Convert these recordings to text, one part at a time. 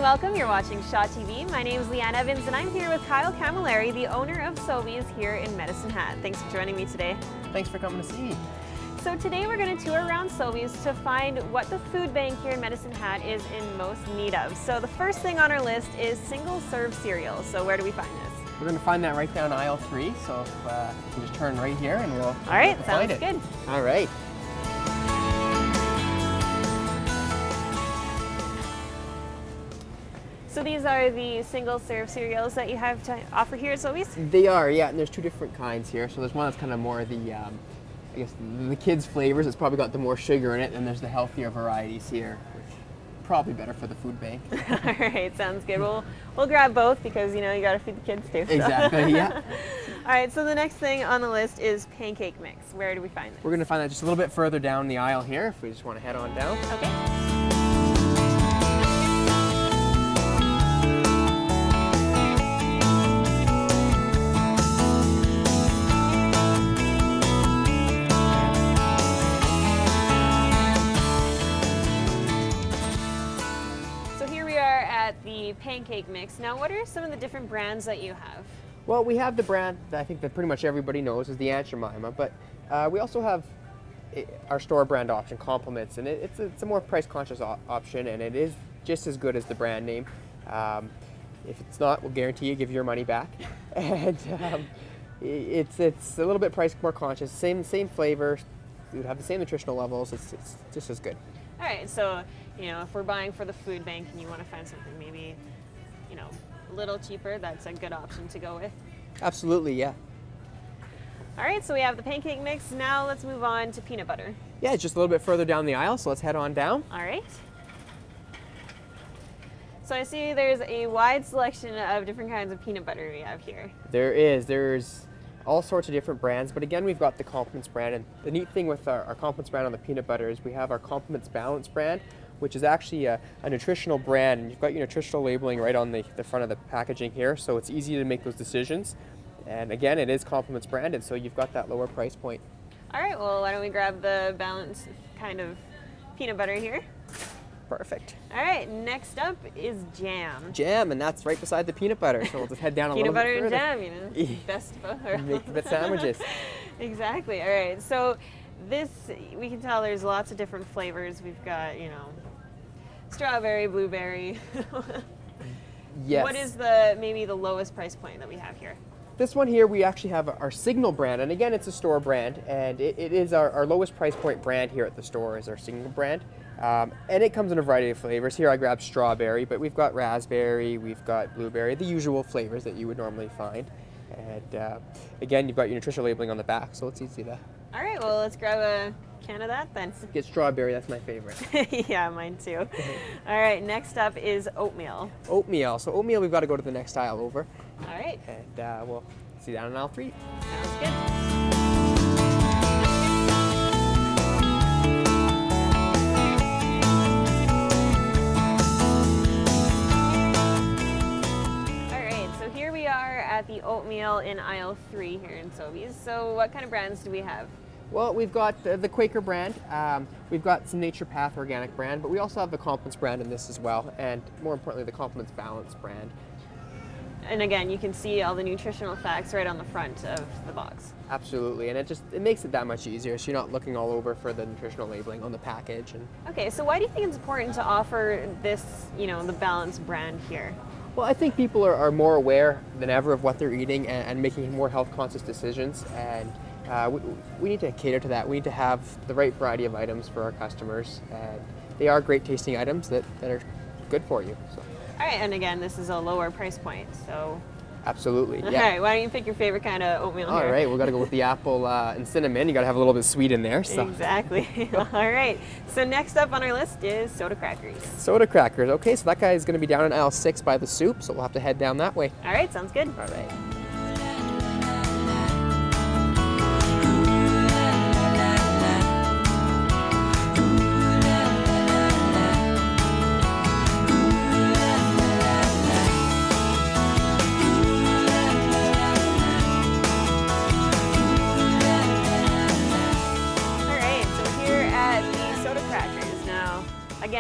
welcome. You're watching Shaw TV. My name is Leanne Evans and I'm here with Kyle Camilleri, the owner of Sobeys here in Medicine Hat. Thanks for joining me today. Thanks for coming to see me. So today we're going to tour around Sobeys to find what the food bank here in Medicine Hat is in most need of. So the first thing on our list is single-serve cereal. So where do we find this? We're going to find that right down aisle 3, so if you can just turn right here and we'll All right, sounds good. All right. So these are the single-serve cereals that you have to offer here at Sobeys? They are, yeah, and there's two different kinds here. So there's one that's kind of more the, I guess, the kids' flavors. It's probably got the more sugar in it, and there's the healthier varieties here, which are probably better for the food bank. All right, sounds good. We'll grab both because, you know, you got to feed the kids too. So. Exactly, yeah. All right, so the next thing on the list is pancake mix. Where do we find this? We're going to find that just a little bit further down the aisle here, if we just want to head on down. Okay. At the pancake mix. Now, what are some of the different brands that you have? Well, we have the brand that I think that pretty much everybody knows is the Aunt Jemima, but we also have our store brand option, Compliments, and it's a more price conscious option, and it is just as good as the brand name. If it's not, we'll guarantee you give your money back. And it's a little bit price more conscious, same flavor, you have the same nutritional levels, it's just as good. All right, so, you know, if we're buying for the food bank and you want to find something maybe, you know, a little cheaper, that's a good option to go with. Absolutely, yeah. All right, so we have the pancake mix. Now let's move on to peanut butter. Yeah, it's just a little bit further down the aisle, so let's head on down. All right. So I see there's a wide selection of different kinds of peanut butter we have here. There's all sorts of different brands, but again, we've got the Compliments brand, and the neat thing with our Compliments brand on the peanut butter is we have our Compliments Balance brand, which is actually a nutritional brand, and you've got your nutritional labeling right on the front of the packaging here, so it's easy to make those decisions. And again, it is Compliments branded, so you've got that lower price point. All right, well, why don't we grab the Balance kind of peanut butter here? Perfect. All right, next up is jam. Jam, and that's right beside the peanut butter, so we'll just head down a little bit further. Peanut butter and jam, you know, best of both worlds. Make the sandwiches. Exactly, all right, so this, we can tell there's lots of different flavors. We've got, you know, strawberry, blueberry. Yes. What is maybe the lowest price point that we have here? This one here, we actually have our Signal brand, and again, it's a store brand, and it is our lowest price point brand here at the store is our Signal brand. And it comes in a variety of flavors. Here I grabbed strawberry, but we've got raspberry, we've got blueberry, the usual flavors that you would normally find. And again, you've got your nutritional labeling on the back, so it's easy to... All right, well, let's grab a can of that then. Get strawberry, that's my favorite. Yeah, mine too. All right, next up is oatmeal. Oatmeal. So oatmeal, we've got to go to the next aisle over. All right. And we'll see that on aisle 3. Sounds good. At the oatmeal in aisle 3 here in Sobeys. So what kind of brands do we have? Well, we've got the Quaker brand, we've got some Nature Path organic brand, but we also have the Compliments brand in this as well, and more importantly, the Compliments Balance brand. And again, you can see all the nutritional facts right on the front of the box. Absolutely, and it makes it that much easier, so you're not looking all over for the nutritional labeling on the package. And okay, so why do you think it's important to offer this, you know, the Balance brand here? Well, I think people are more aware than ever of what they're eating and making more health-conscious decisions, and we need to cater to that. We need to have the right variety of items for our customers, and they are great tasting items that are good for you. So. All right, and again, this is a lower price point, so... Absolutely, yeah. All right, why don't you pick your favorite kind of oatmeal here? All right, we've got to go with the apple and cinnamon. You got to have a little bit sweet in there. So. Exactly. All right, so next up on our list is soda crackers. Soda crackers. Okay, so that guy is going to be down in aisle 6 by the soup, so we'll have to head down that way. All right, sounds good. All right.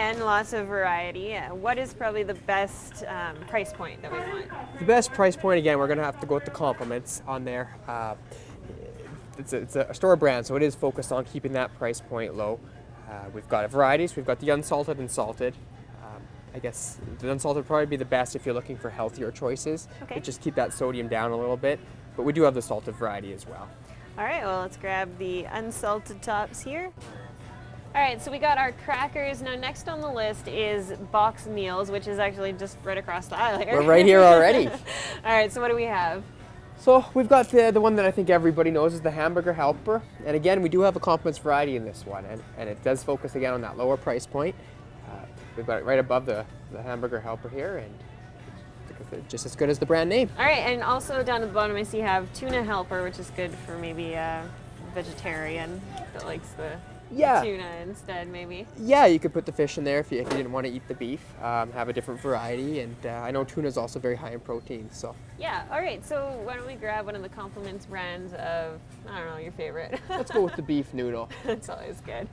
again, lots of variety. What is probably the best price point that we want? The best price point, again, we're going to have to go with the compliments on there. It's a store brand, so it is focused on keeping that price point low. We've got varieties. We've got the unsalted and salted. I guess the unsalted would probably be the best if you're looking for healthier choices. Okay. Just keep that sodium down a little bit. But we do have the salted variety as well. All right, well, let's grab the unsalted tops here. All right, so we got our crackers. Now, next on the list is box meals, which is actually just right across the aisle here. We're right here already. All right, so what do we have? So we've got the one that I think everybody knows is the hamburger helper. And again, we do have a compliments variety in this one. And it does focus again on that lower price point. We've got it right above the hamburger helper here. And it's just as good as the brand name. All right, and also down at the bottom I see you have tuna helper, which is good for maybe a vegetarian that likes the tuna instead, maybe. Yeah, you could put the fish in there if you didn't want to eat the beef. Have a different variety, and I know tuna is also very high in protein. So yeah, all right. So why don't we grab one of the compliments brands of, I don't know, your favorite? Let's go with the beef noodle. That's always good.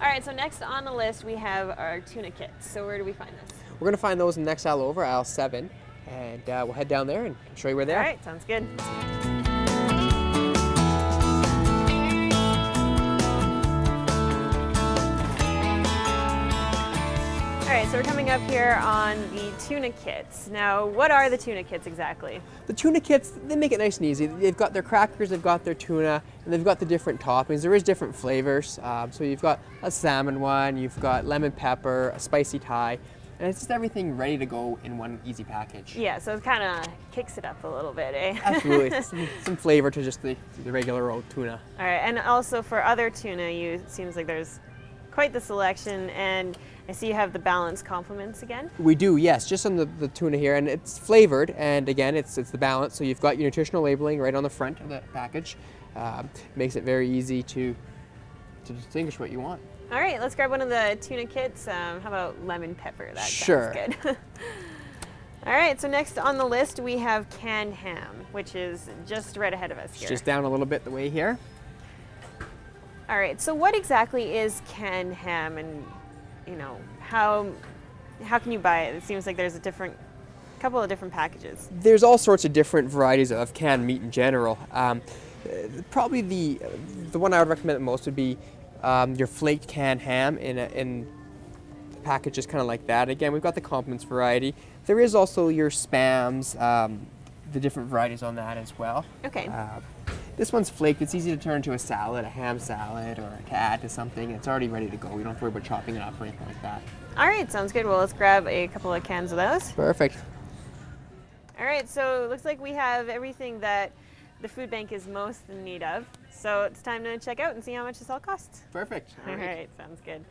All right, so next on the list we have our tuna kits. So where do we find this? We're going to find those in the next aisle over, aisle 7, and we'll head down there and show you where they are. All right, sounds good. All right, so we're coming up here on the tuna kits. Now, what are the tuna kits exactly? The tuna kits, they make it nice and easy. They've got their crackers, they've got their tuna, and they've got the different toppings. There is different flavors. So you've got a salmon one, you've got lemon pepper, a spicy Thai, and it's just everything ready to go in one easy package. Yeah, so it kind of kicks it up a little bit, eh? Absolutely. some flavor to just the regular old tuna. All right, and also for other tuna, it seems like there's quite the selection, and I see you have the balanced compliments again. We do, yes, just on the tuna here, and it's flavored, and again, it's the balance. So you've got your nutritional labeling right on the front of the package. Makes it very easy to distinguish what you want. All right, let's grab one of the tuna kits. How about lemon pepper? That sure. Sounds good. All right, so next on the list we have canned ham, which is just right ahead of us here. Just down a little bit the way here. All right, so what exactly is canned ham, and how can you buy it? It seems like there's a couple of different packages. There's all sorts of different varieties of canned meat in general. Probably the one I would recommend the most would be your flaked canned ham in packages kind of like that. Again, we've got the compliments variety. There is also your spams, the different varieties on that as well. Okay. This one's flaked. It's easy to turn into a salad, a ham salad, or to add to something. It's already ready to go. You don't have to worry about chopping it up or anything like that. All right, sounds good. Well, let's grab a couple of cans of those. Perfect. All right, so it looks like we have everything that the food bank is most in need of. So it's time to check out and see how much this all costs. Perfect. All right, sounds good.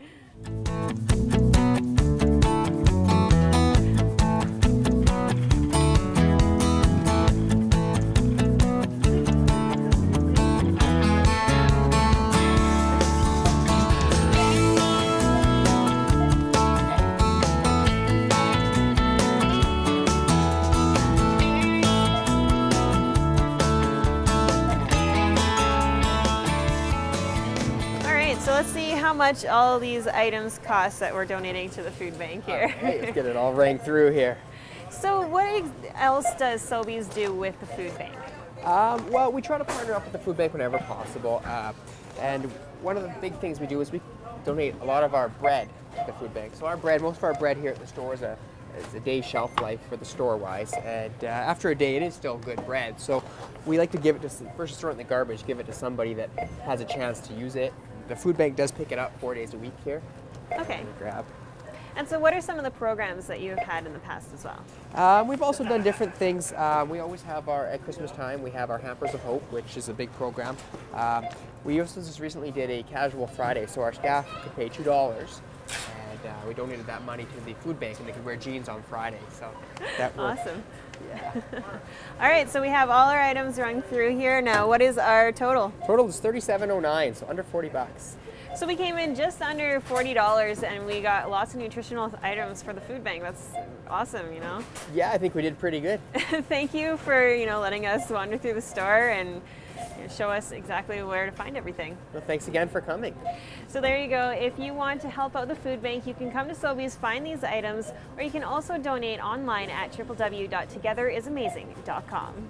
So let's see how much all these items cost that we're donating to the food bank here. Okay, let's get it all rang through here. So what else does Sobeys do with the food bank? Well, we try to partner up with the food bank whenever possible. And one of the big things we do is we donate a lot of our bread to the food bank. So most of our bread here at the store is a day's shelf life for the store-wise, and after a day it is still good bread. So we like to give it to, versus throw it in the garbage, give it to somebody that has a chance to use it. The food bank does pick it up 4 days a week here. Okay. Grab. And so what are some of the programs that you've had in the past as well? We've also done different things. We always have at Christmas time, we have our Hampers of Hope, which is a big program. We also just recently did a Casual Friday, so our staff could pay $2, and we donated that money to the food bank, and they could wear jeans on Friday. So that worked. Awesome. Yeah. All right, so we have all our items run through here. Now, what is our total? Total is $37.09, so under $40. So we came in just under $40 and we got lots of nutritional items for the food bank. That's awesome, you know? Yeah, I think we did pretty good. Thank you for, letting us wander through the store and show us exactly where to find everything. Well, thanks again for coming. So there you go. If you want to help out the food bank, you can come to Sobeys, find these items, or you can also donate online at www.togetherisamazing.com.